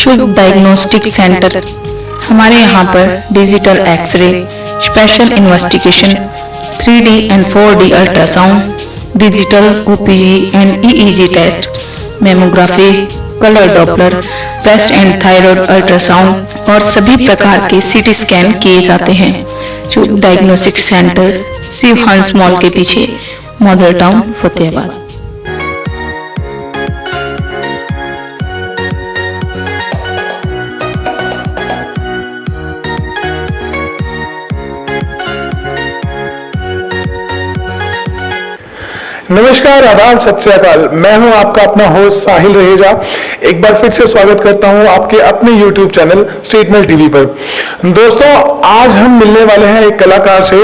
शुभ diagnostic centre. हमारे यहाँ पर digital x ray, special investigation, 3D and 4D ultrasound, digital OPG and EEG test, mammography, colour Doppler, breast and thyroid ultrasound और सभी प्रकार के CT scan किए जाते हैं। शुभ डायग्नोस्टिक सेंटर शिव हंस मॉल के पीछे, मॉडल टाउन, फतेहाबाद। नमस्कार, आदाब, सत श्री अकाल। मैं हूं आपका अपना होस्ट साहिल रहेजा। एक बार फिर से स्वागत करता हूं आपके अपने YouTube channel Street Mail TV पर। दोस्तों, आज हम मिलने वाले हैं एक कलाकार से,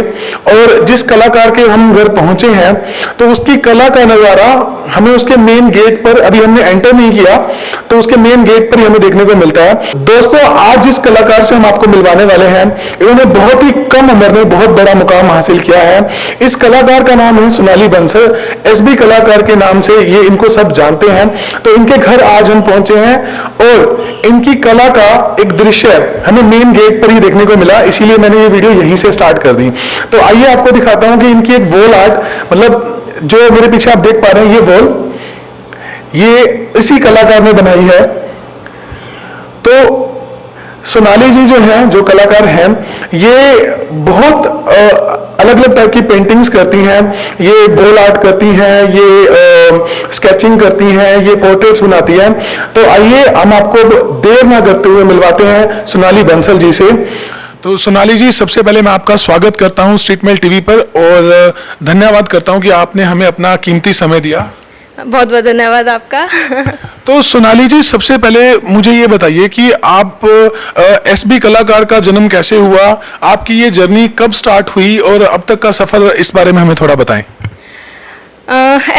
और जिस कलाकार के हम घर पहुंचे हैं तो उसकी कला का नजारा हमें उसके मेन गेट पर, अभी हमने एंटर नहीं किया तो उसके मेन गेट पर ही हमें देखने को मिलता है। दोस्तों, आज जिस कलाकार से हम आपको मिलवाने वाले हैं, इन्होंने बहुत ही कम उम्र में बहुत बड़ा मुकाम हासिल किया है। इस कलाकार का नाम है सोनाली बंसल। SB कलाकार के नाम से ये इनको सब जानते हैं। तो इनके घर आज हम पहुंचे हैं और इनकी कला का एक दृश्य हमें मेन गेट पर ही देखने को मिला, इसीलिए मैंने ये वीडियो यहीं से स्टार्ट कर दी। तो आइए आपको दिखाता हूं कि इनकी एक वॉल आर्ट, मतलब जो मेरे पीछे आप देख पा रहे हैं ये वॉल, ये इसी कलाकार ने बनाई है। तो सोनाली जी जो हैं, जो कलाकार हैं, ये बहुत अलग अलग टाइप की पेंटिंग्स करती हैं। ये वॉल आर्ट करती हैं, ये स्केचिंग करती हैं, ये पोर्ट्रेट्स बनाती हैं। तो आइए हम आपको देर ना करते हुए मिलवाते हैं सोनाली बंसल जी से। तो सोनाली जी, सबसे पहले मैं आपका स्वागत करता हूं स्ट्रीट मेल टीवी पर, और धन्यवाद करता हूं कि आपने हमें अपना कीमती समय दिया। बहुत बहुत धन्यवाद आपका। तो सोनाली जी, सबसे पहले मुझे ये बताइए कि आप SB कलाकार का जन्म कैसे हुआ, आपकी ये जर्नी कब स्टार्ट हुई और अब तक का सफर, इस बारे में हमें थोड़ा बताएं।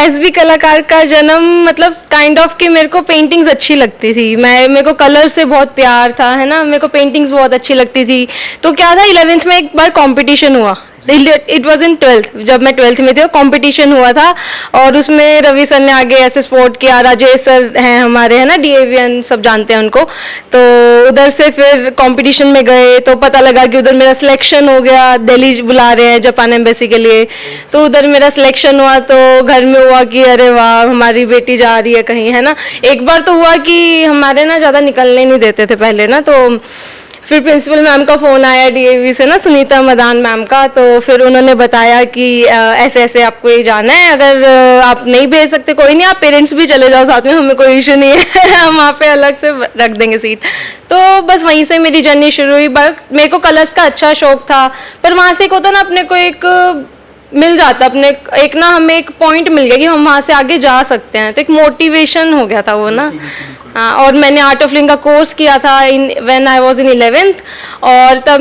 SB कलाकार का जन्म मतलब काइंड ऑफ कि मेरे को पेंटिंग्स अच्छी लगती थी। मेरे को कलर से बहुत प्यार था, है ना। मेरे को पेंटिंग्स बहुत अच्छी लगती थी। तो क्या था, 11th में एक बार कंपटीशन हुआ। इट वॉज इन 12th, जब मैं 12th में थी, कंपटीशन हुआ था और उसमें रवि सर ने आगे ऐसे सपोर्ट किया। राजेश सर हैं हमारे, है ना, DAVN, सब जानते हैं उनको। तो उधर से फिर कंपटीशन में गए तो पता लगा कि उधर मेरा सिलेक्शन हो गया। दिल्ली बुला रहे हैं जापान एम्बेसी के लिए, तो उधर मेरा सिलेक्शन हुआ। तो घर में हुआ कि अरे वाह, हमारी बेटी जा रही है कहीं, है ना। एक बार तो हुआ कि हमारे ना ज़्यादा निकलने नहीं देते थे पहले ना, तो फिर प्रिंसिपल मैम का फ़ोन आया DAV से ना, सुनीता मदान मैम का। तो फिर उन्होंने बताया कि ऐसे ऐसे आपको ये जाना है, अगर आप नहीं भेज सकते कोई नहीं, आप पेरेंट्स भी चले जाओ साथ में, हमें कोई इशू नहीं है। हम वहाँ पे अलग से रख देंगे सीट। तो बस वहीं से मेरी जर्नी शुरू हुई। बट मेरे को कलर्स का अच्छा शौक था, पर वहाँ से एक होता ना, अपने को एक मिल जाता, अपने एक ना हमें एक पॉइंट मिल गया कि हम वहाँ से आगे जा सकते हैं। तो एक मोटिवेशन हो गया था वो ना। हाँ, और मैंने आर्ट ऑफ लिविंग का कोर्स किया था when I was in 11th। और तब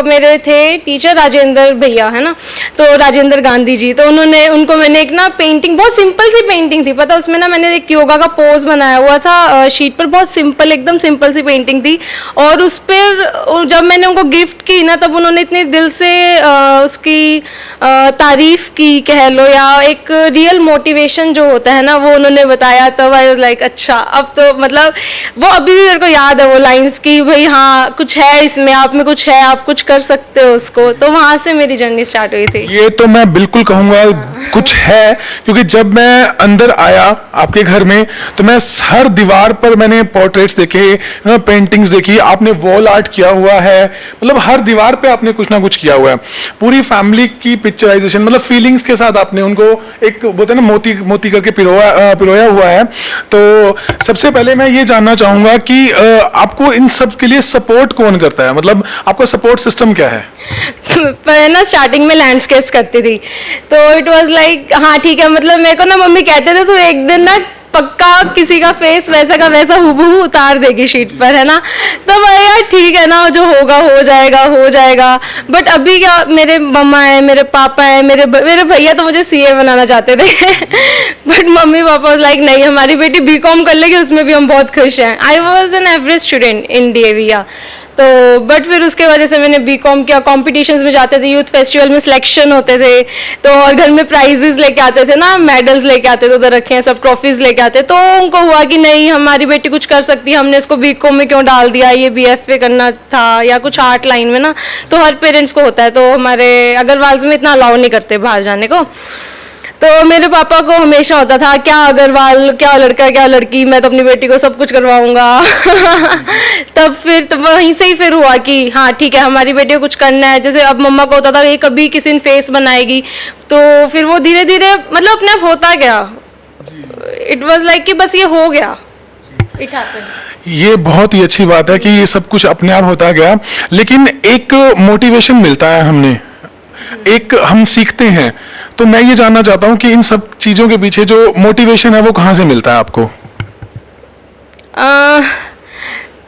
मेरे थे टीचर राजेंद्र भैया, है ना, तो राजेंद्र गांधी जी। तो उनको मैंने एक ना पेंटिंग, बहुत सिंपल सी पेंटिंग थी, पता, उसमें ना मैंने एक योगा का पोज बनाया हुआ था शीट पर, बहुत सिंपल, एकदम सिंपल सी पेंटिंग थी। और उस पर जब मैंने उनको गिफ्ट की ना, तब उन्होंने इतने दिल से उसकी तारीफ की, कह लो, या एक रियल मोटिवेशन जो होता है ना, वो उन्होंने बताया। तब आई वाज लाइक, अच्छा, अब तो मतलब वो अभी भी मेरे को याद है वो लाइंस की, भाई हाँ, कुछ है इसमें, आप में कुछ है, आप कुछ कर सकते हो उसको। तो वहां से मेरी जर्नी स्टार्ट हुई थी। ये तो मैं बिल्कुल कहूंगा कुछ है, क्योंकि जब मैं अंदर आया आपके घर में तो मैं हर दीवार पर मैंने पोर्ट्रेट्स देखे, पेंटिंग्स देखी, आपने वॉल आर्ट किया हुआ है, मतलब हर दीवार पे आपने कुछ ना कुछ किया हुआ है। पूरी फैमिली की पिक्चराइजेशन, मतलब फीलिंग्स के साथ आपने उनको एक बोलते हैं ना, मोती मोती करके पिरोया हुआ है। तो सबसे पहले मैं ये जानना चाहूंगा कि आपको इन सब के लिए सपोर्ट कौन करता है, मतलब आपका सपोर्ट सिस्टम क्या है? मैं ना स्टार्टिंग में लैंडस्केप्स करती थी, तो इट वाज लाइक, हाँ ठीक है, मतलब मेरे को ना मम्मी कहते थे, तो एक दिन ना पक्का किसी का फेस वैसा का वैसा हुबहू उतार देगी शीट पर, है ना। तो भाई यार ठीक है ना, जो होगा हो जाएगा। बट अभी क्या, मेरे मम्मा है, मेरे पापा है, मेरे भैया तो मुझे CA बनाना चाहते थे। बट मम्मी पापा लाइक, नहीं, हमारी बेटी BCom कर लेगी, उसमें भी हम बहुत खुश हैं। I was an average student in DAV। तो बट फिर उसके वजह से मैंने बीकॉम किया। कॉम्पिटिशन्स में जाते थे, यूथ फेस्टिवल में सिलेक्शन होते थे, तो और घर में प्राइजेस लेके आते थे ना, मेडल्स लेके आते थे, उधर रखे हैं सब, ट्रॉफीज लेके आते। तो उनको हुआ कि नहीं हमारी बेटी कुछ कर सकती है, हमने इसको बीकॉम में क्यों डाल दिया, ये बीएफए करना था या कुछ आर्ट लाइन में ना। तो हर पेरेंट्स को होता है, तो हमारे अग्रवाल में इतना अलाउ नहीं करते बाहर जाने को। तो मेरे पापा को हमेशा होता था क्या अग्रवाल, क्या लड़का क्या लड़की, मैं तो अपनी बेटी को सब कुछ करवाऊंगा। तब फिर तो वहीं से ही फिर हुआ कि हाँ ठीक है हमारी बेटी को कुछ करना है। जैसे अब मम्मा को होता था ये कभी किसी ने फेस बनाएगी, तो फिर वो धीरे धीरे मतलब अपने आप होता गया। इट वाज लाइक कि बस ये हो गया, इट हैपेंड। ये बहुत ही अच्छी बात है कि ये सब कुछ अपने आप होता गया, लेकिन एक मोटिवेशन मिलता है, हमने एक हम सीखते हैं। तो मैं ये जानना चाहता हूँ कि इन सब चीजों के पीछे जो मोटिवेशन है वो कहाँ से मिलता है आपको?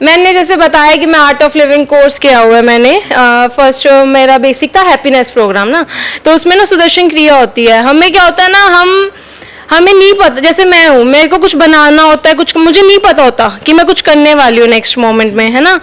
मैंने जैसे बताया कि मैं आर्ट ऑफ लिविंग कोर्स किया हुआ है मैंने। फर्स्ट मेरा बेसिक था हैप्पीनेस प्रोग्राम ना, तो उसमें ना सुदर्शन क्रिया होती है। हमें क्या होता है ना, हमें नहीं पता, जैसे मैं हूँ, मेरे को कुछ बनाना होता है, कुछ मुझे नहीं पता होता कि मैं कुछ करने वाली हूँ नेक्स्ट मोमेंट में, है ना।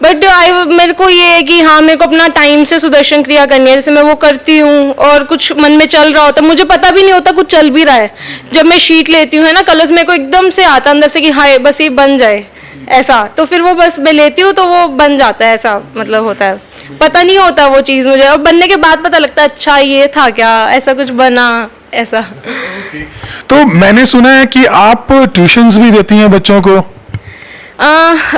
बट मेरे को ये है कि हाँ मेरे को अपना टाइम से सुदर्शन क्रिया करनी है। जैसे मैं वो करती हूँ और कुछ मन में चल रहा होता है, मुझे पता भी नहीं होता कुछ चल भी रहा है। जब मैं शीट लेती हूँ है ना, कलर्स मेरे को एकदम से आता अंदर से कि हाँ बस ये बन जाए ऐसा, तो फिर वो बस मैं लेती हूँ तो वो बन जाता है, ऐसा मतलब होता है। पता नहीं होता वो चीज़ मुझे, और बनने के बाद पता लगता है अच्छा ये था क्या, ऐसा कुछ बना ऐसा। तो मैंने सुना है कि आप ट्यूशंस भी देती हैं बच्चों को।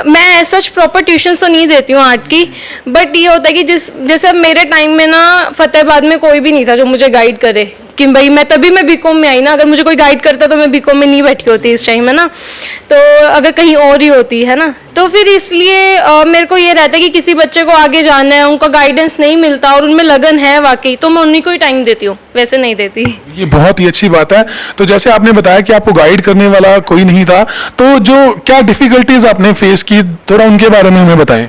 मैं सच प्रॉपर ट्यूशन तो नहीं देती हूँ आर्ट की, बट ये होता है कि जैसे अब मेरे टाइम में ना फतेहाबाद में कोई भी नहीं था जो मुझे गाइड करे कि भाई मैं बीकॉम में आई ना, अगर मुझे कोई गाइड करता तो मैं बीकॉम में नहीं बैठी होती इस टाइम है ना, तो अगर कहीं और ही होती है ना। तो फिर इसलिए मेरे को ये रहता है कि किसी बच्चे को आगे जाना है, उनका गाइडेंस नहीं मिलता और उनमें लगन है वाकई, तो मैं उन्हीं को ही टाइम देती हूँ, वैसे नहीं देती। ये बहुत ही अच्छी बात है। तो जैसे आपने बताया कि आपको गाइड करने वाला कोई नहीं था, तो जो क्या डिफिकल्टीज आपने फेस की, थोड़ा उनके बारे में हमें बताएं।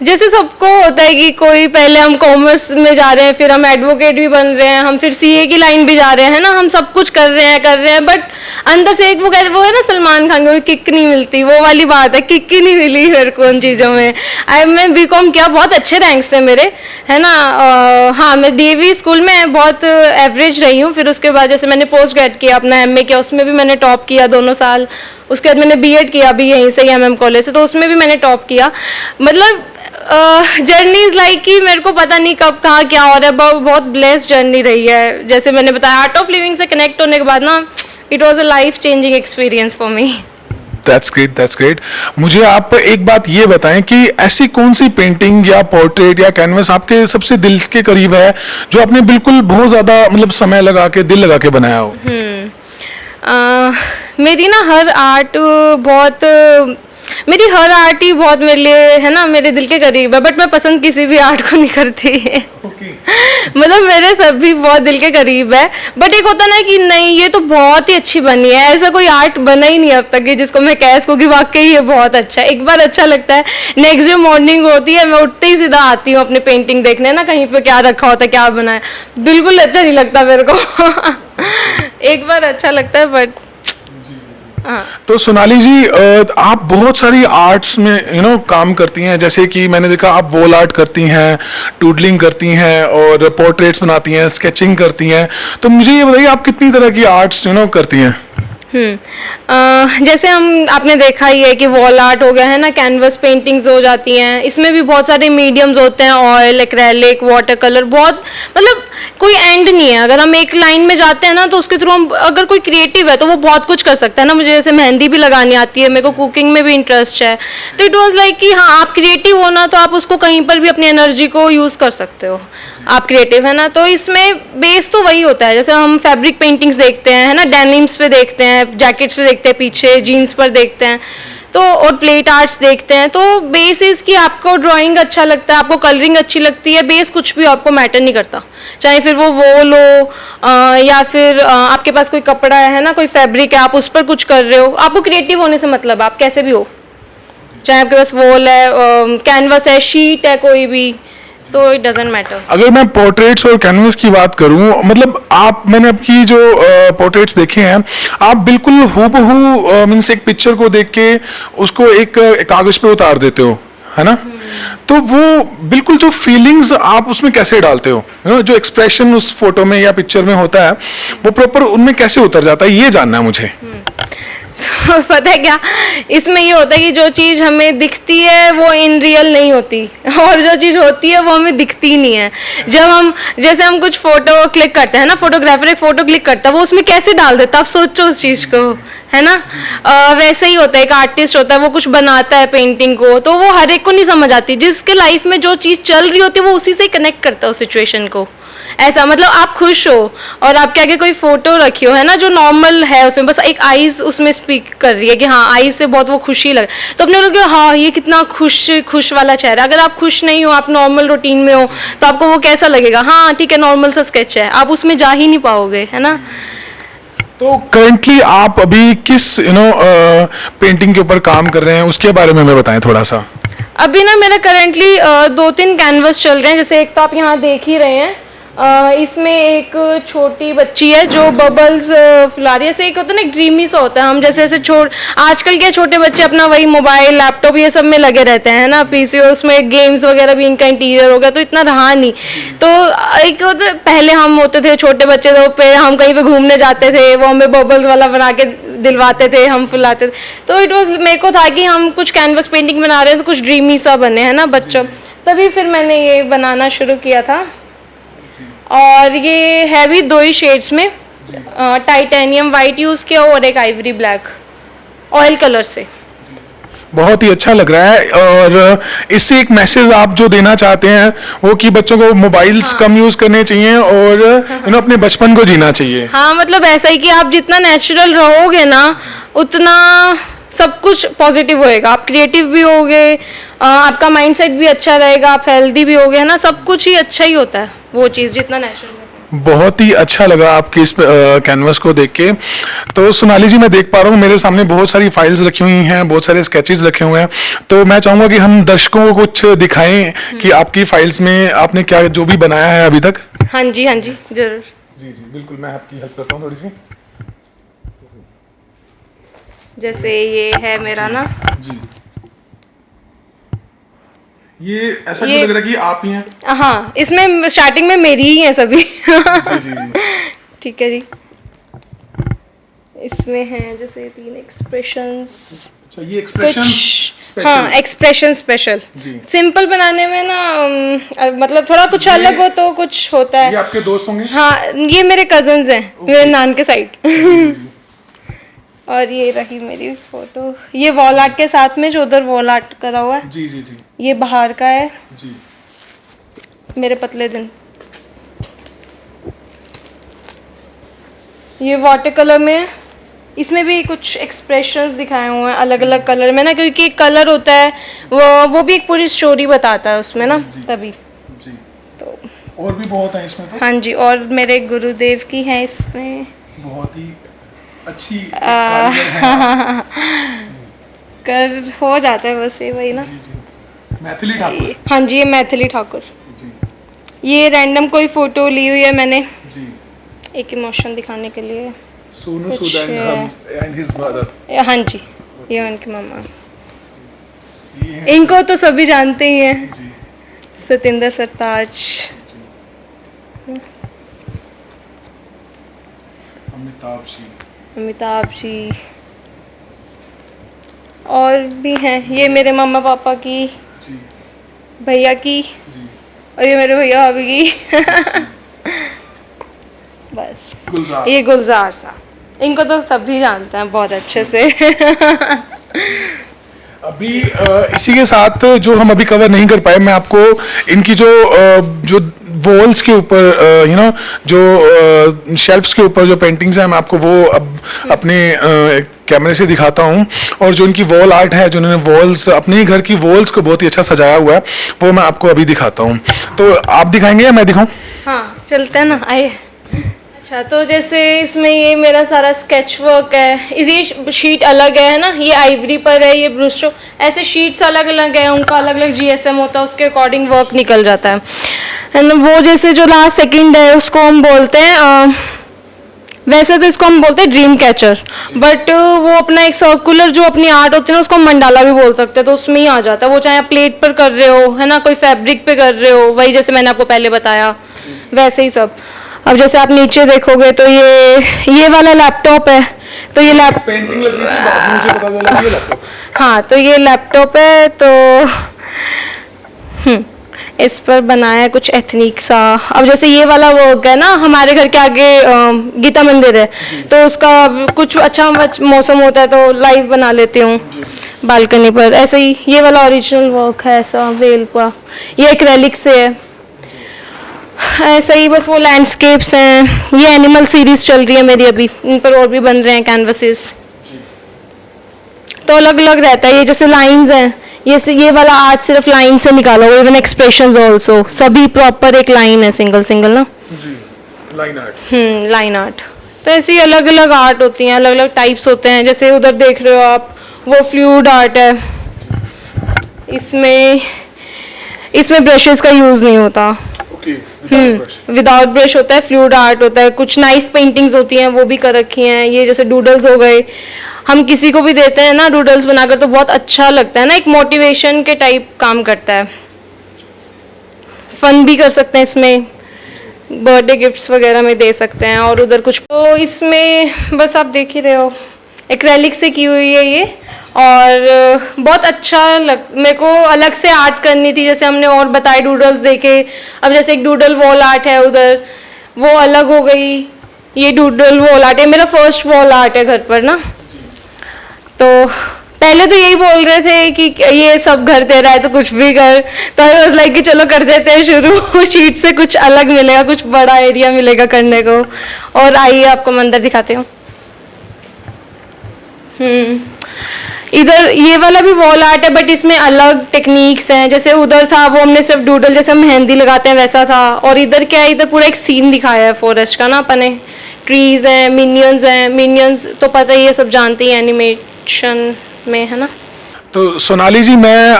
जैसे सबको होता है कि कोई पहले हम कॉमर्स में जा रहे हैं, फिर हम एडवोकेट भी बन रहे हैं, हम फिर सीए की लाइन भी जा रहे हैं ना, हम सब कुछ कर रहे हैं, बट अंदर से एक वो है ना सलमान खान को किक नहीं मिलती, वो वाली बात है, किक ही नहीं मिली मेरे को उन चीज़ों में। मैं बीकॉम किया, बहुत अच्छे रैंक्स थे मेरे, है ना। हाँ मैं डीएवी स्कूल में बहुत एवरेज रही हूँ। फिर उसके बाद जैसे मैंने पोस्ट ग्रेड किया, अपना एमए किया, उसमें भी मैंने टॉप किया 2 साल। उसके बाद मैंने बीएड किया भी यहीं से एमएम कॉलेज से, तो उसमें भी मैंने टॉप किया। मतलब जर्नी इज लाइक कि मेरे को पता नहीं कब कहाँ क्या हो रहा है, बहुत ब्लेस्ड जर्नी रही है। जैसे मैंने बताया आर्ट ऑफ लिविंग से कनेक्ट होने के बाद ना, it was a life changing experience for me. That's great, that's great. मुझे आप एक बात ये बताएं कि ऐसी कौन सी पेंटिंग या पोर्ट्रेट या कैनवस आपके सबसे दिल के करीब है, जो आपने बिल्कुल बहुत ज्यादा मतलब समय लगा के, दिल लगा के बनाया हो? मेरी ना हर आर्ट ही बहुत मेरे लिए है ना, मेरे दिल के करीब है, बट मैं पसंद किसी भी आर्ट को नहीं करती। मतलब मेरे सब भी बहुत दिल के करीब है, बट एक होता ना कि नहीं ये तो बहुत ही अच्छी बनी है, ऐसा कोई आर्ट बना ही नहीं अब तक कि जिसको मैं कह सकूं कि वाकई ये बहुत अच्छा है। एक बार अच्छा लगता है, नेक्स्ट डे मॉर्निंग होती है, मैं उठते ही सीधा आती हूँ अपनी पेंटिंग देखने ना, कहीं पे क्या रखा होता है, क्या बना है, बिल्कुल अच्छा नहीं लगता मेरे को। एक बार अच्छा लगता है बट तो सोनाली जी, आप बहुत सारी आर्ट्स में काम करती हैं, जैसे कि मैंने देखा आप वॉल आर्ट करती हैं, टूडलिंग करती हैं और पोर्ट्रेट्स बनाती हैं, स्केचिंग करती हैं। तो मुझे ये बताइए आप कितनी तरह की आर्ट्स करती हैं? जैसे आपने देखा ही है कि वॉल आर्ट हो गया है ना, कैनवस पेंटिंग्स हो जाती हैं, इसमें भी बहुत सारे मीडियम्स होते हैं, ऑयल, एक्रेलिक, वाटर कलर, बहुत मतलब कोई एंड नहीं है। अगर हम एक लाइन में जाते हैं ना, तो उसके थ्रू हम, अगर कोई क्रिएटिव है तो वो बहुत कुछ कर सकता है ना। मुझे जैसे मेहंदी भी लगानी आती है, मेरे को कुकिंग में भी इंटरेस्ट है, तो इट वाज लाइक कि हाँ आप क्रिएटिव हो ना, तो आप उसको कहीं पर भी अपनी एनर्जी को यूज कर सकते हो, आप क्रिएटिव है ना। तो इसमें बेस तो वही होता है, जैसे हम फैब्रिक पेंटिंग्स देखते हैं है ना, डेनिम्स पे देखते हैं, जैकेट्स पे देखते हैं, पीछे जीन्स पर देखते हैं, तो और प्लेट आर्ट्स देखते हैं। तो बेस इज कि आपको ड्राइंग अच्छा लगता है, आपको कलरिंग अच्छी लगती है, बेस कुछ भी आपको मैटर नहीं करता, चाहे फिर वो वॉल हो या फिर आपके पास कोई कपड़ा है ना, कोई फैब्रिक है, आप उस पर कुछ कर रहे हो, आपको क्रिएटिव होने से मतलब, आप कैसे भी हो, चाहे आपके पास वॉल है, कैनवस है, शीट है, कोई भी, तो इट डजंट मैटर। अगर मैं पोर्ट्रेट्स और कैनवस की बात करूं, मतलब मैंने आपकी जो पोर्ट्रेट्स देखे हैं, आप बिल्कुल हूबहू मींस एक पिक्चर को देख के उसको एक कागज पे उतार देते हो, है ना। तो वो बिल्कुल जो फीलिंग्स आप उसमें कैसे डालते हो, जो एक्सप्रेशन उस फोटो में या पिक्चर में होता है वो प्रॉपर उनमें कैसे उतर जाता है, ये जानना है मुझे। तो पता है क्या, इसमें ये होता है कि जो चीज़ हमें दिखती है वो इन रियल नहीं होती, और जो चीज़ होती है वो हमें दिखती ही नहीं है। जब हम जैसे हम कुछ फोटो क्लिक करते हैं ना, फोटोग्राफर एक फोटो क्लिक करता है, वो उसमें कैसे डाल देता है, आप सोचो उस चीज़ को, है ना। वैसे ही होता है, एक आर्टिस्ट होता है, वो कुछ बनाता है पेंटिंग को, तो वो हर एक को नहीं समझ आती। जिसके लाइफ में जो चीज़ चल रही होती है वो उसी से ही कनेक्ट करता है उस सिचुएशन को। ऐसा मतलब आप खुश हो और आपके आगे कोई फोटो रखी हो, है ना, जो नॉर्मल है, उसमें बस एक आईज उसमें स्पीक कर रही है कि हाँ आईज से बहुत वो खुशी लग, तो अपने लोग हाँ ये कितना खुश वाला चेहरा। अगर आप खुश नहीं हो, आप नॉर्मल रूटीन में हो, तो आपको वो कैसा लगेगा, हाँ ठीक है नॉर्मल सा स्केच है, आप उसमें जा ही नहीं पाओगे, है ना। तो करंटली आप अभी किस पेंटिंग के ऊपर काम कर रहे हैं, उसके बारे में हमें बताएं थोड़ा सा। अभी ना मेरा करेंटली 2-3 कैनवस चल रहे हैं। जैसे एक तो आप यहाँ देख ही रहे हैं, इसमें एक छोटी बच्ची है जो बबल्स फुला रही है। ऐसे एक होता है ना ड्रीमी सा होता है, हम जैसे ऐसे आजकल के छोटे बच्चे अपना वही मोबाइल लैपटॉप ये सब में लगे रहते हैं ना, पीसी, उसमें गेम्स वगैरह भी इनका इंटीरियर हो गया, तो इतना रहा नहीं। तो एक होता पहले हम होते थे छोटे बच्चे, तो पे हम कहीं पे घूमने जाते थे, वो हमें बबल्स वाला बना के दिलवाते थे, हम फुलाते थे। तो इट वॉज, मेरे को था कि हम कुछ कैनवस पेंटिंग बना रहे हैं तो कुछ ड्रीमी सा बने, है ना बच्चों, तभी फिर मैंने ये बनाना शुरू किया था। और ये है भी 2 ही शेड्स में, टाइटेनियम वाइट यूज किया और एक आइवरी ब्लैक ऑयल कलर से। बहुत ही अच्छा लग रहा है। और इससे एक मैसेज आप जो देना चाहते हैं वो कि बच्चों को मोबाइल्स कम यूज करने चाहिए और अपने बचपन को जीना चाहिए। हाँ मतलब ऐसा ही कि आप जितना नेचुरल रहोगे ना उतना सब कुछ पॉजिटिव होएगा, आप क्रिएटिव भी होगे, आपका माइंडसेट भी अच्छा रहेगा, आप हेल्दी भी होगे, है ना, सब कुछ ही अच्छा ही होता है वो चीज़ जितना नेचुरल। बहुत ही अच्छा लगा आपके इस कैनवस को देख के। तो सोनाली जी, मैं देख पा रहा हूँ मेरे सामने बहुत सारी फाइल्स रखी हुई हैं, बहुत सारे स्केचेस रखे हुए हैं, तो मैं चाहूंगा कि हम दर्शकों को कुछ दिखाएं कि आपकी फाइल्स में आपने क्या जो भी बनाया है अभी तक। हाँ जी जरूर। जी जी बिल्कुल, मैं आपकी हेल्प करता हूँ थोड़ी सी। जैसे ये है मेरा ना, जी ये ऐसा क्यों लग रहा है कि आप ही हैं? हाँ इसमें स्टार्टिंग में मेरी ही है सभी। जी जी जी। ठीक है जी। इसमें है जैसे 3 एक्सप्रेशंस। अच्छा, ये एक्सप्रेशन स्पेशल। हाँ एक्सप्रेशन स्पेशल। सिंपल बनाने में ना मतलब थोड़ा कुछ अलग हो तो कुछ होता है। ये आपके दोस्त होंगे? हाँ ये मेरे कजन्स हैं, मेरे नान के साइड। और ये रही मेरी फोटो, ये वॉल आर्ट के साथ में जो उधर वॉल आर्ट करा हुआ है। जी जी जी। ये बाहर का है जी। मेरे पतले दिन। ये वाटर कलर में है, इसमें भी कुछ एक्सप्रेशंस दिखाए हुए हैं अलग अलग कलर में ना, क्योंकि कलर होता है वो भी एक पूरी स्टोरी बताता है उसमें ना, तभी। जी। तो और भी बहुत है इसमें तो? हाँ जी, और मेरे गुरुदेव की है इसमें। बहुत ही अच्छी कर हो जाता है बस ये वही ना। जी जी। मैथिली ठाकुर। हाँ जी, ये मैथिली ठाकुर। जी। ये रैंडम कोई फोटो ली हुई है मैंने जी। एक इमोशन दिखाने के लिए। Sonu Sood and his mother. हाँ जी, ये उनकी मम्मा। इनको तो सभी जानते ही हैं, जी। सतेंद्र सरताज। अमिताभ जी और भी हैं। ये मेरे मम्मा पापा की, भैया की, और ये मेरे भैया भाभी की। बस ये गुलजार साहब, इनको तो सभी जानते हैं बहुत अच्छे से। अभी इसी के साथ जो हम अभी कवर नहीं कर पाए, मैं आपको इनकी जो वॉल्स के ऊपर जो शेल्फ्स के ऊपर जो पेंटिंग्स हैं, मैं आपको वो अब अपने कैमरे से दिखाता हूँ। और जो इनकी वॉल आर्ट है, जो उन्होंने वॉल्स अपने ही घर की वॉल्स को बहुत ही अच्छा सजाया हुआ है, वो मैं आपको अभी दिखाता हूँ। तो आप दिखाएंगे या मैं दिखाऊँ? हाँ चलते हैं ना, आइए। अच्छा, तो जैसे इसमें ये मेरा सारा स्केच वर्क है, ये शीट अलग है ना, ये आइवरी पर है, ये ब्रूस्टो, ऐसे शीट्स अलग अलग है, उनका अलग अलग जीएसएम होता है, उसके अकॉर्डिंग वर्क निकल जाता है ना। वो जैसे जो लास्ट सेकंड है उसको हम बोलते हैं वैसे तो इसको हम बोलते हैं ड्रीम कैचर, बट वो अपना एक सर्कुलर जो अपनी आर्ट होती है ना उसको हम मंडाला भी बोल सकते हैं, तो उसमें ही आ जाता है वो, चाहे आप प्लेट पर कर रहे हो है ना, कोई फैब्रिक पे कर रहे हो, वही जैसे मैंने आपको पहले बताया वैसे ही सब। अब जैसे आप नीचे देखोगे तो ये वाला लैपटॉप है, तो ये पेंटिंग लग रही थी, बाद में मुझे पता चला कि ये लैपटॉप। हाँ तो ये लैपटॉप है, तो इस पर बनाया है कुछ एथनिक सा। अब जैसे ये वाला वर्क है ना, हमारे घर के आगे गीता मंदिर है, तो उसका कुछ अच्छा मौसम होता है तो लाइव बना लेती हूँ बालकनी पर। ऐसे ही ये वाला ओरिजिनल वर्क है ऐसा वेल का, ये एक्रेलिक से है। ऐसा ही बस वो लैंडस्केप्स हैं, ये एनिमल सीरीज चल रही है मेरी अभी, इन पर और भी बन रहे हैं कैनवसेस, तो अलग अलग रहता है। ये जैसे लाइंस हैं, ये वाला आर्ट सिर्फ लाइन से निकाला हुआ, इवन एक्सप्रेशंस आल्सो, सभी प्रॉपर एक लाइन है, सिंगल सिंगल ना जी, लाइन आर्ट। Line art. तो ऐसी अलग अलग आर्ट होती हैं, अलग अलग टाइप्स होते हैं। जैसे उधर देख रहे हो आप, वो फ्लूइड आर्ट है, इसमें ब्रशेस का यूज नहीं होता, विदाउट ब्रश होता है, फ्लूइड आर्ट होता है। कुछ नाइफ पेंटिंग्स होती हैं वो भी कर रखी हैं। ये जैसे डूडल्स हो गए, हम किसी को भी देते हैं ना डूडल्स बनाकर तो बहुत अच्छा लगता है ना, एक मोटिवेशन के टाइप काम करता है। फन भी कर सकते हैं इसमें, बर्थडे गिफ्ट्स वगैरह में दे सकते हैं। और उधर कुछ तो इसमें बस आप देख ही रहे हो, एक्रेलिक से की हुई है ये, और बहुत अच्छा मेरे को अलग से आर्ट करनी थी। जैसे हमने और बताए डूडल्स देखे, अब जैसे एक डूडल वॉल आर्ट है उधर, वो अलग हो गई। ये डूडल वॉल आर्ट है, मेरा फर्स्ट वॉल आर्ट है घर पर ना। तो पहले तो यही बोल रहे थे कि ये सब घर दे रहा है तो कुछ भी कर, तो आई वाज लाइक कि चलो कर देते हैं शुरू शीट से, कुछ अलग मिलेगा, कुछ बड़ा एरिया मिलेगा करने को। और आइए आपको मंदिर दिखाते हूँ। इधर ये वाला भी वॉल आर्ट है, बट इसमें अलग टेक्निक्स हैं। जैसे उधर था वो हमने सिर्फ डूडल जैसे हम मेहंदी लगाते हैं वैसा था, और इधर क्या है, इधर पूरा एक सीन दिखाया है फॉरेस्ट का ना अपने, ट्रीज हैं, मिनियंस हैं। मिनियंस तो पता ही है, सब जानते ही एनिमेशन में है ना। तो सोनाली जी, मैं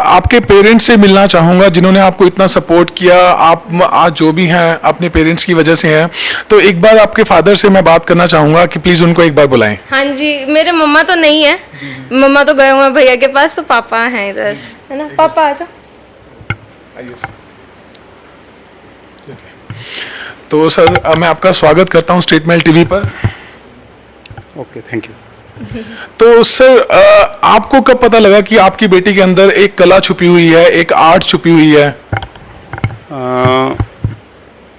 आपके पेरेंट्स से मिलना चाहूँगा जिन्होंने आपको इतना सपोर्ट किया। आप आज जो भी हैं अपने पेरेंट्स की वजह से हैं, तो एक बार आपके फादर से मैं बात करना चाहूँगा कि प्लीज़ उनको एक बार बुलाएं। हाँ जी, मेरे मम्मा तो नहीं है, मम्मा तो गए हुए हैं भैया के पास, तो पापा हैं इधर है ना। पापा आ जाओ। तो सर, मैं आपका स्वागत करता हूँ स्टेट मेल टीवी पर। Okay, thank you. तो सर, आपको कब पता लगा कि आपकी बेटी के अंदर एक कला छुपी हुई है, एक आर्ट छुपी हुई है?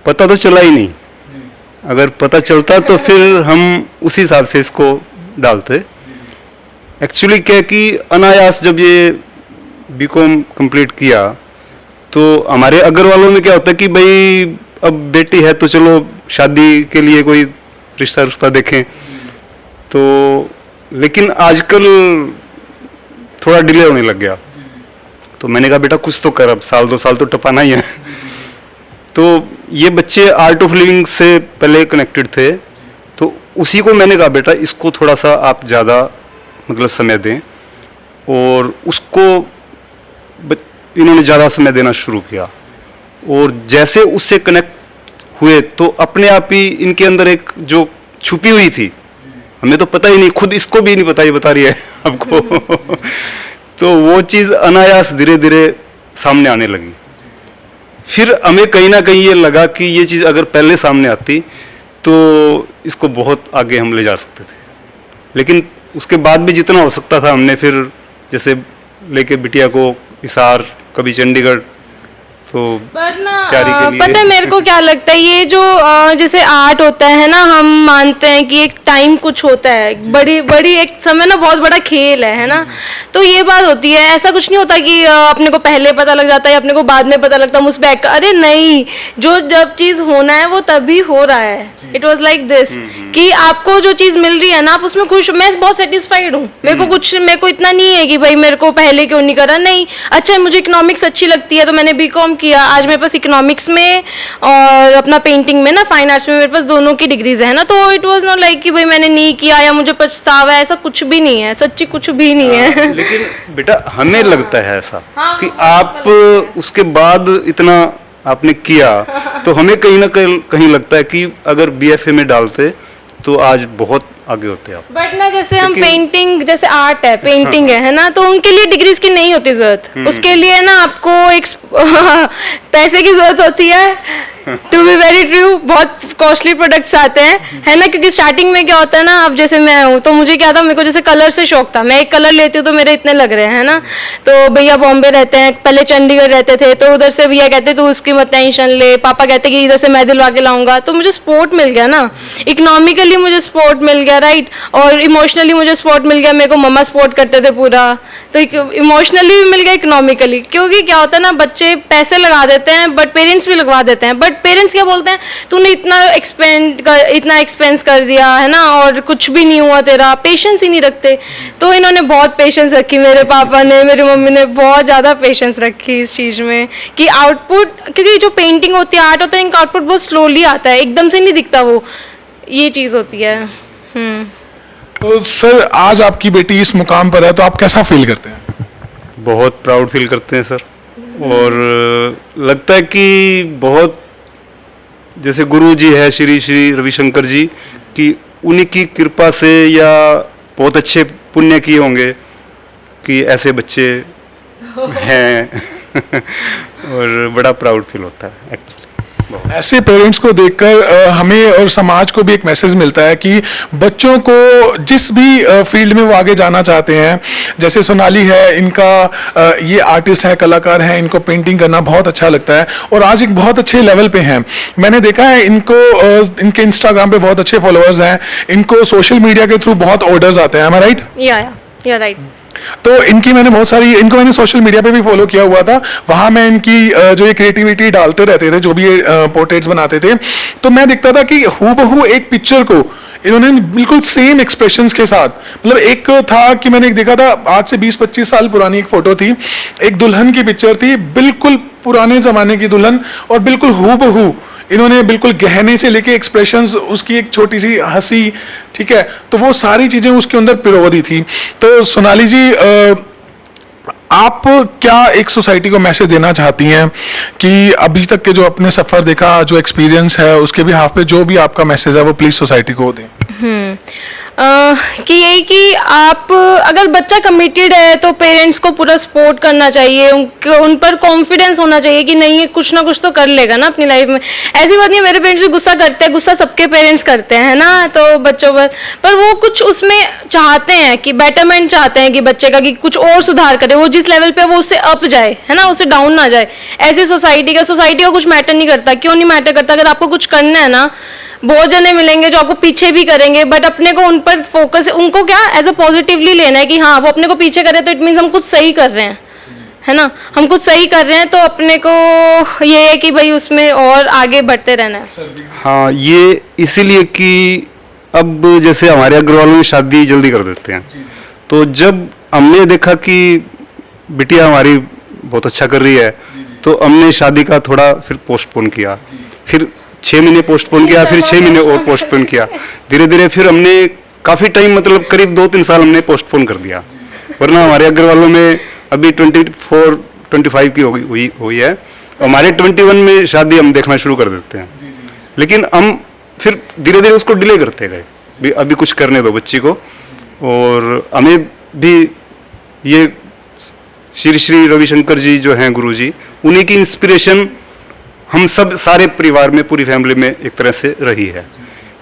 पता तो चला ही नहीं। अगर पता चलता तो फिर हम उसी हिसाब से इसको डालते। एक्चुअली क्या कि अनायास जब ये बीकॉम कंप्लीट किया तो हमारे अगर वालों में क्या होता है कि भाई अब बेटी है तो चलो शादी के लिए कोई रिश्ता देखें। तो लेकिन आजकल थोड़ा डिले होने लग गया, तो मैंने कहा बेटा कुछ तो कर, अब साल 2 साल तो टपाना ही है। तो ये बच्चे आर्ट ऑफ लिविंग से पहले कनेक्टेड थे, तो उसी को मैंने कहा बेटा इसको थोड़ा सा आप ज़्यादा मतलब समय दें, और उसको इन्होंने ज़्यादा समय देना शुरू किया। और जैसे उससे कनेक्ट हुए तो अपने आप ही इनके अंदर एक जो छुपी हुई थी, हमें तो पता ही नहीं, खुद इसको भी नहीं पता, ये बता रही है आपको तो वो चीज़ अनायास धीरे धीरे सामने आने लगी। फिर हमें कहीं ना कहीं ये लगा कि ये चीज़ अगर पहले सामने आती तो इसको बहुत आगे हम ले जा सकते थे। लेकिन उसके बाद भी जितना हो सकता था हमने फिर जैसे लेके बिटिया को हिसार, कभी चंडीगढ़, तो पर ना तैयारी के लिए। पता है मेरे को क्या लगता है, ये जो जैसे आर्ट होता है ना, हम मानते हैं कि एक टाइम कुछ होता है, बड़ी एक समय ना बहुत बड़ा खेल है ना। तो ये बात होती है, ऐसा कुछ नहीं होता कि अपने को पहले पता लग जाता है, अपने को बाद में पता लगता है, उस बैक अरे नहीं, जो जब चीज होना है वो तभी हो रहा है। इट वॉज लाइक दिस कि आपको जो चीज मिल रही है ना, आप उसमें खुश। मैं बहुत सेटिस्फाइड हूँ, मेरे को इतना नहीं है कि भाई मेरे को पहले क्यों नहीं करा, नहीं। अच्छा, मुझे इकोनॉमिक्स अच्छी लगती है तो मैंने बीकॉम किया, आज मेरे पास इकोनॉमिक्स में और अपना पेंटिंग में ना, फाइन आर्ट्स में मेरे पास दोनों की डिग्रीज है ना। तो इट वाज नॉट लाइक कि भाई मैंने नहीं किया या मुझे पछतावा है, ऐसा कुछ भी नहीं है, सच्ची कुछ भी नहीं है। लेकिन बेटा हमें लगता है ऐसा हाँ, कि आप उसके बाद इतना आपने किया, तो हमें कहीं ना कहीं लगता है कि अगर बीएफए में डालते तो आज बहुत आगे होते आप। बट ना जैसे हम लेकिन- पेंटिंग, जैसे आर्ट है, पेंटिंग है ना, तो उनके लिए डिग्रीज की नहीं होती जरूरत। उसके लिए ना आपको एक पैसे की जरूरत होती है। टू बी वेरी ट्रू, बहुत कॉस्टली प्रोडक्ट्स आते हैं, है ना, क्योंकि स्टार्टिंग में क्या होता है ना, अब जैसे मैं हूँ तो मुझे क्या था, मेरे को जैसे कलर से शौक था, मैं एक कलर लेती हूँ तो मेरे इतने लग रहे हैं, है ना। तो भैया बॉम्बे रहते हैं, पहले चंडीगढ़ रहते थे, तो उधर से भैया कहते तू उसकी मत टेंशन ले, पापा कहते कि इधर से मैं दिलवा के लाऊंगा। तो मुझे सपोर्ट मिल गया ना, इकोनॉमिकली मुझे सपोर्ट मिल गया, राइट, और इमोशनली मुझे सपोर्ट मिल गया। मेरे को मम्मा सपोर्ट करते थे पूरा, तो इमोशनली भी मिल गया, इकोनॉमिकली। क्योंकि क्या होता है ना, बच्चे पैसे लगा देते हैं बट पेरेंट्स भी लगवा देते हैं, बट पेरेंट्स क्या बोलते हैं, तूने इतना एक्सपेंस कर दिया, है ना, और कुछ भी नहीं हुआ तेरा, पेशेंस ही नहीं रखते। तो इन्होंने बहुत पेशेंस रखी, मेरे पापा ने, मेरी मम्मी ने बहुत ज़्यादा पेशेंस रखी इस चीज़ में कि आउटपुट, क्योंकि जो पेंटिंग होती है, आर्ट होता है, इनका आउटपुट बहुत स्लोली आता है, एकदम से नहीं दिखता वो, ये चीज़ होती है। तो सर आज आपकी बेटी इस मुकाम पर है तो आप कैसा फील करते हैं? बहुत प्राउड फील करते हैं सर, और लगता है कि बहुत जैसे गुरु जी है श्री श्री रविशंकर जी, कि उन्हीं की कृपा से या बहुत अच्छे पुण्य किए होंगे कि ऐसे बच्चे हैं और बड़ा प्राउड फील होता है एक्चुअली। ऐसे पेरेंट्स को देखकर हमें और समाज को भी एक मैसेज मिलता है कि बच्चों को जिस भी फील्ड में वो आगे जाना चाहते हैं, जैसे सोनाली है, इनका ये आर्टिस्ट है, कलाकार हैं, इनको पेंटिंग करना बहुत अच्छा लगता है और आज एक बहुत अच्छे लेवल पे हैं। मैंने देखा है इनको, इनके इंस्टाग्राम पे बहुत अच्छे फॉलोअर्स हैं, इनको सोशल मीडिया के थ्रू बहुत ऑर्डर्स आते हैं, राइट? या राइट। तो इनकी मैंने बहुत सारी, इनको मैंने सोशल मीडिया पे भी फॉलो किया हुआ था, वहां मैं इनकी जो ये क्रिएटिविटी डालते रहते थे, जो भी ये पोर्ट्रेट्स बनाते थे, तो मैं देखता था कि हूबहू एक पिक्चर को इन्होंने बिल्कुल सेम एक्सप्रेशंस के साथ, मतलब एक था कि मैंने एक देखा था, आज से 20-25 साल पुरानी एक फोटो थी, एक दुल्हन की पिक्चर थी, बिल्कुल पुराने जमाने की दुल्हन, और बिल्कुल हूबहू इन्होंने बिल्कुल गहने से लेके एक्सप्रेशंस, उसकी एक छोटी सी हंसी, ठीक है, तो वो सारी चीजें उसके अंदर पिरो दी थी। तो सोनाली जी, आप क्या एक सोसाइटी को मैसेज देना चाहती हैं कि अभी तक के जो अपने सफर देखा, जो एक्सपीरियंस है, उसके भी हाफ पे जो भी आपका मैसेज है वो प्लीज सोसाइटी को दें। कि यही कि आप, अगर बच्चा कमिटेड है तो पेरेंट्स को पूरा सपोर्ट करना चाहिए, उन पर कॉन्फिडेंस होना चाहिए कि नहीं ये कुछ ना कुछ तो कर लेगा ना अपनी लाइफ में। ऐसी बात नहीं है, मेरे पेरेंट्स भी गुस्सा करते हैं, गुस्सा सबके पेरेंट्स करते हैं, है ना, तो बच्चों पर वो कुछ उसमें चाहते हैं कि बेटरमेंट चाहते हैं कि बच्चे का, कि कुछ और सुधार करे, वो जिस लेवल पे वो उससे अप जाए, है ना, उससे डाउन ना जाए। ऐसी सोसाइटी को कुछ मैटर नहीं करता। क्यों नहीं मैटर करता? अगर आपको कुछ करना है ना, बहुत जने मिलेंगे जो आपको पीछे भी करेंगे, बट अपने को उन पर फोकस, उनको क्या एज अ पॉजिटिवली लेना है कि हाँ वो अपने को पीछे करे तो इट मीन्स हम कुछ सही कर रहे हैं, है ना, हम कुछ सही कर रहे हैं, तो अपने को ये है कि भाई उसमें और आगे बढ़ते रहना है। हाँ, ये इसीलिए कि अब जैसे हमारे अग्रवाल में शादी जल्दी कर देते हैं, तो जब हमने देखा कि बिटिया हमारी बहुत अच्छा कर रही है, तो हमने शादी का थोड़ा फिर पोस्टपोन किया, फिर 6 महीने पोस्टपोन किया, फिर 6 महीने और पोस्टपोन किया, धीरे धीरे फिर हमने काफी टाइम, मतलब करीब 2-3 साल हमने पोस्टपोन कर दिया। वरना हमारे अग्रवालों में अभी 24-25 की हुई है, हमारे 21 में शादी हम देखना शुरू कर देते हैं, लेकिन हम फिर धीरे धीरे उसको डिले करते गए, अभी कुछ करने दो बच्ची को। और हमें भी ये श्री श्री रविशंकर जी जो हैं गुरु जी, उन्हीं की इंस्पिरेशन हम सब सारे परिवार में, पूरी फैमिली में एक तरह से रही है,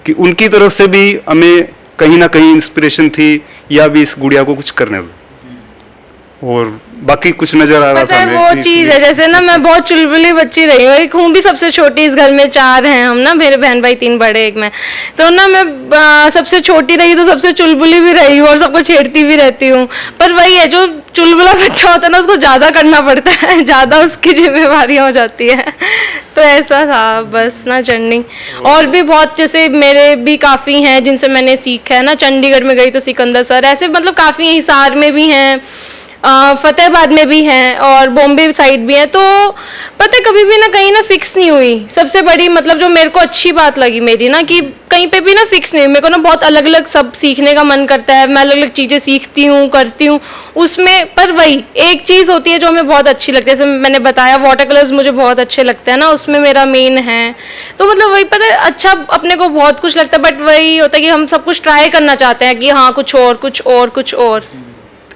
कि उनकी तरफ से भी हमें कहीं ना कहीं इंस्पिरेशन थी, या भी इस गुड़िया को कुछ करने दो, और बाकी कुछ नजर आ रहा पता था है वो चीज है, जैसे ना मैं बहुत चुलबुली बच्ची रही हूँ, एक हूँ भी सबसे छोटी इस घर में, 4 हैं हम ना, मेरे बहन भाई 3 बड़े, एक मैं, तो ना मैं सबसे छोटी रही, तो सबसे चुलबुली भी रही हूँ और सबको छेड़ती भी रहती हूँ। पर वही है, जो चुलबुला बच्चा होता है ना, उसको ज्यादा करना पड़ता है, ज्यादा उसकी जिम्मेवारियां हो जाती है। तो ऐसा था बस ना जर्नी। और भी बहुत, जैसे मेरे भी काफी हैं जिनसे मैंने सीखा है ना, चंडीगढ़ में गई तो सिकंदर सर, ऐसे मतलब काफी हैं, हिसार में भी हैं, फतेहाबाद में भी हैं, और बॉम्बे साइड भी हैं। तो पता है कभी भी ना कहीं ना फिक्स नहीं हुई। सबसे बड़ी मतलब जो मेरे को अच्छी बात लगी मेरी ना, कि कहीं पे भी ना फिक्स नहीं हूँ। मेरे को ना बहुत अलग अलग सब सीखने का मन करता है, मैं अलग अलग चीज़ें सीखती हूँ, करती हूँ उसमें। पर वही एक चीज़ होती है जो हमें बहुत अच्छी लगती है, जैसे मैंने बताया वाटर कलर्स मुझे बहुत अच्छे लगते हैं ना, उसमें मेरा मेन है। तो मतलब वही पता है, अच्छा अपने को बहुत कुछ लगता है, बट वही होता है कि हम सब कुछ ट्राई करना चाहते हैं कि हाँ कुछ और कुछ और कुछ और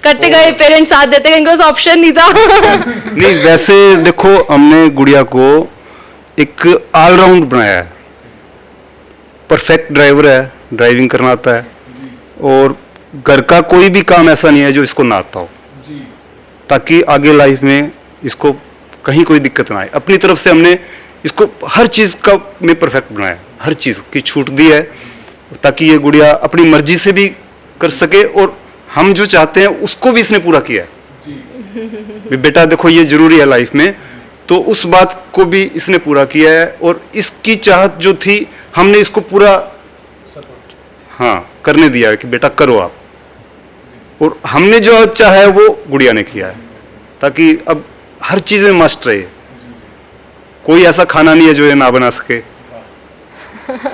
करते गए, पेरेंट्स साथ देते गए, इनके पास ऑप्शन नहीं था। नहीं, वैसे देखो हमने गुड़िया को एक ऑलराउंड बनाया है। परफेक्ट ड्राइवर है, ड्राइविंग करना आता है, और घर का कोई भी काम ऐसा नहीं है जो इसको ना आता हो, ताकि आगे लाइफ में इसको कहीं कोई दिक्कत ना आए। अपनी तरफ से हमने इसको हर चीज़ का में परफेक्ट बनाया, हर चीज़ की छूट दी है, ताकि ये गुड़िया अपनी मर्जी से भी कर सके, और हम जो चाहते हैं उसको भी इसने पूरा किया है। भी बेटा देखो ये जरूरी है लाइफ में, तो उस बात को भी इसने पूरा किया है। और इसकी चाहत जो थी हमने इसको पूरा हाँ करने दिया है कि बेटा करो आप, और हमने जो चाहा है वो गुड़िया ने किया है, ताकि अब हर चीज में मस्त रहे। कोई ऐसा खाना नहीं है जो ये ना बना सके,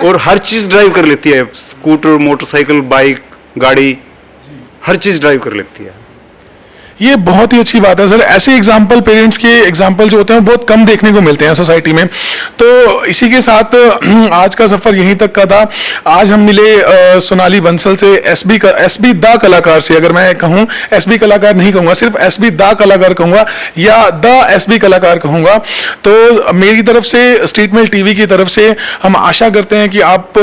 और हर चीज ड्राइव कर लेती है, स्कूटर, मोटरसाइकिल, बाइक, गाड़ी, हर चीज ड्राइव कर लेती है। ये बहुत ही अच्छी बात है सर। ऐसे एग्जाम्पल, पेरेंट्स के एग्जाम्पल जो होते हैं बहुत कम देखने को मिलते हैं सोसाइटी में। तो इसी के साथ आज का सफर यहीं तक का था। आज हम मिले सोनाली बंसल से, एसबी द कलाकार से। अगर मैं कहूँ, एसबी कलाकार नहीं कहूँगा, सिर्फ एसबी द कलाकार कहूँगा या द एसबी कलाकार कहूँगा। तो मेरी तरफ से, स्ट्रीट मेल टीवी की तरफ से हम आशा करते हैं कि आप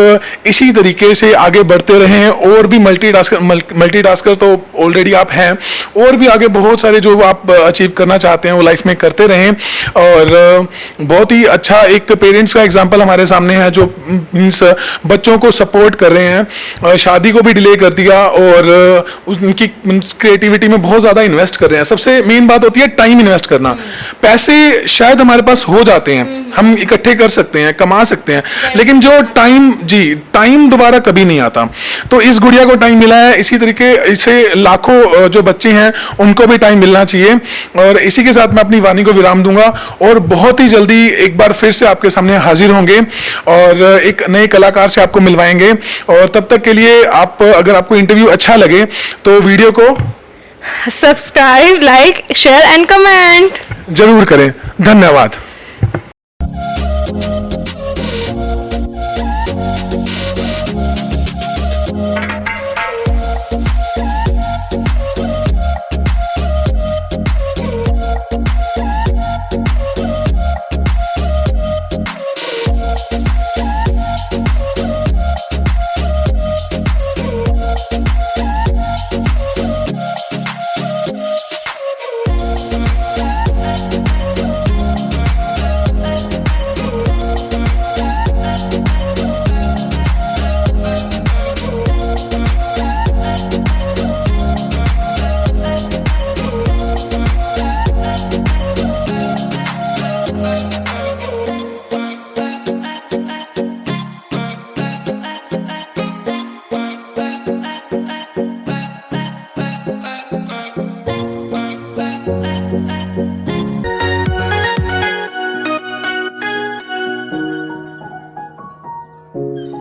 इसी तरीके से आगे बढ़ते रहें, और भी मल्टीटास्कर तो ऑलरेडी आप हैं, और भी आगे बहुत सारे जो आप अचीव करना चाहते हैं वो लाइफ में करते रहें। और बहुत ही अच्छा एक पेरेंट्स का एग्जांपल हमारे सामने है, जो मींस बच्चों को सपोर्ट कर रहे हैं, शादी को भी डिले कर दिया, और उनकी क्रिएटिविटी में बहुत ज़्यादा इन्वेस्ट कर रहे हैं। सबसे मेन बात होती है टाइम इन्वेस्ट करना। पैसे शायद हमारे पास हो जाते हैं, हम इकट्ठे कर सकते हैं, कमा सकते हैं, लेकिन जो टाइम दोबारा कभी नहीं आता। तो इस गुड़िया को टाइम मिला है, इसी तरीके से लाखों जो बच्चे हैं उनको भी टाइम मिलना चाहिए। और इसी के साथ मैं अपनी वाणी को विराम दूंगा, और बहुत ही जल्दी एक बार फिर से आपके सामने हाजिर होंगे और एक नए कलाकार से आपको मिलवाएंगे। और तब तक के लिए आप, अगर आपको इंटरव्यू अच्छा लगे तो वीडियो को subscribe, like, share and comment जरूर करें। धन्यवाद।